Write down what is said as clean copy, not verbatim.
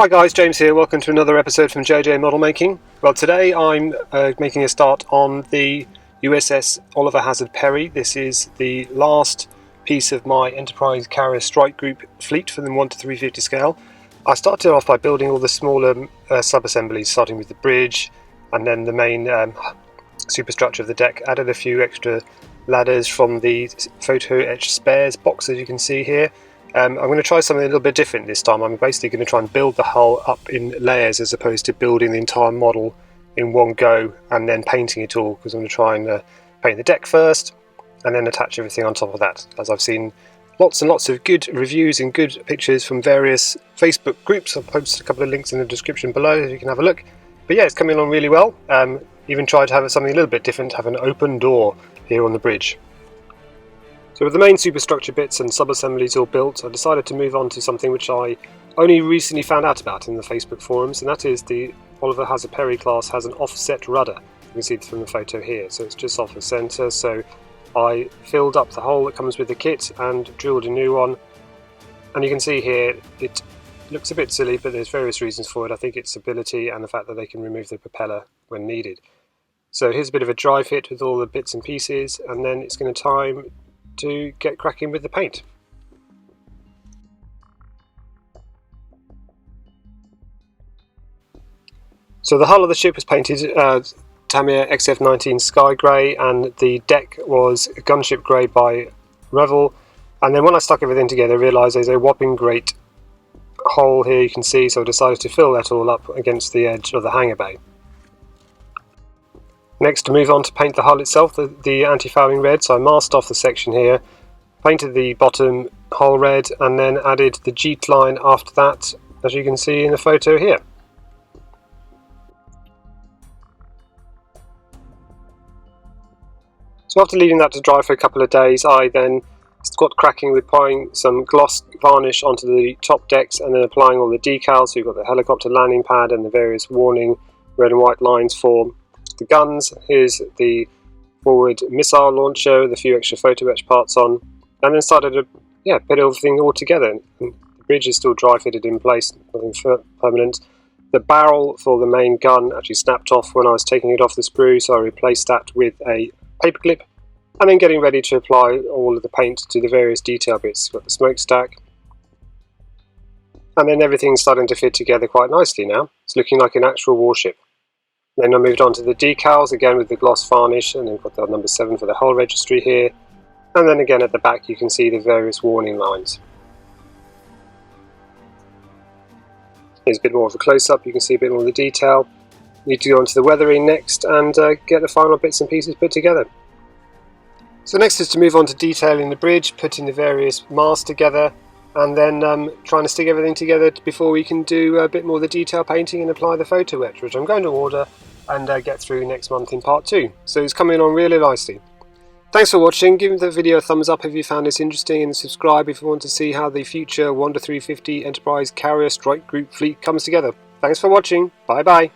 Hi guys, James here. Welcome to another episode from JJ Model Making. Well, today I'm making a start on the USS Oliver Hazard Perry. This is the last piece of my Enterprise Carrier Strike Group fleet from the 1 to 350 scale. I started off by building all the smaller sub-assemblies, starting with the bridge and then the main superstructure of the deck. Added a few extra ladders from the photo etched spares box, as you can see here. I'm going to try something a little bit different this time. I'm basically going to try and build the hull up in layers as opposed to building the entire model in one go and then painting it all, because I'm going to try and paint the deck first and then attach everything on top of that, as I've seen lots and lots of good reviews and good pictures from various Facebook groups. I've posted a couple of links in the description below so you can have a look. But yeah, it's coming along really well. Even tried to have something a little bit different, have an open door here on the bridge. So with the main superstructure bits and sub-assemblies all built, I decided to move on to something which I only recently found out about in the Facebook forums, and that is the Oliver Hazard Perry class has an offset rudder. You can see it from the photo here, so it's just off the centre. So I filled up the hole that comes with the kit and drilled a new one. And you can see here, it looks a bit silly, but there's various reasons for it. I think it's stability and the fact that they can remove the propeller when needed. So here's a bit of a dry fit with all the bits and pieces, and then it's going to time to get cracking with the paint. So the hull of the ship was painted Tamiya XF19 Sky Grey, and the deck was Gunship Grey by Revel. And then when I stuck everything together, I realised there's a whopping great hole here, you can see, so I decided to fill that all up against the edge of the hangar bay. Next, to move on to paint the hull itself, the anti-fouling red, so I masked off the section here, painted the bottom hull red, and then added the Jeet line after that, as you can see in the photo here. So after leaving that to dry for a couple of days, I then got cracking with applying some gloss varnish onto the top decks and then applying all the decals. So you've got the helicopter landing pad and the various warning red and white lines for the guns. Here's the forward missile launcher with a few extra photo etch parts on, and then started to put everything all together. And the bridge is still dry fitted in place, nothing permanent. The barrel for the main gun actually snapped off when I was taking it off the sprue, so I replaced that with a paperclip, and then getting ready to apply all of the paint to the various detail bits. Got the smokestack, and then everything's starting to fit together quite nicely now. It's looking like an actual warship. Then I moved on to the decals, again with the gloss varnish, and then got the number 7 for the hull registry here. And then again at the back you can see the various warning lines. Here's a bit more of a close-up, you can see a bit more of the detail. Need to go on to the weathering next and get the final bits and pieces put together. So next is to move on to detailing the bridge, putting the various masts together, and then trying to stick everything together before we can do a bit more of the detail painting and apply the photo etch, which I'm going to order and get through next month in part 2. So it's coming on really nicely. Thanks for watching. Give the video a thumbs up if you found this interesting, and subscribe if you want to see how the future 1 to 350 Enterprise Carrier Strike Group fleet comes together. Thanks for watching. Bye bye.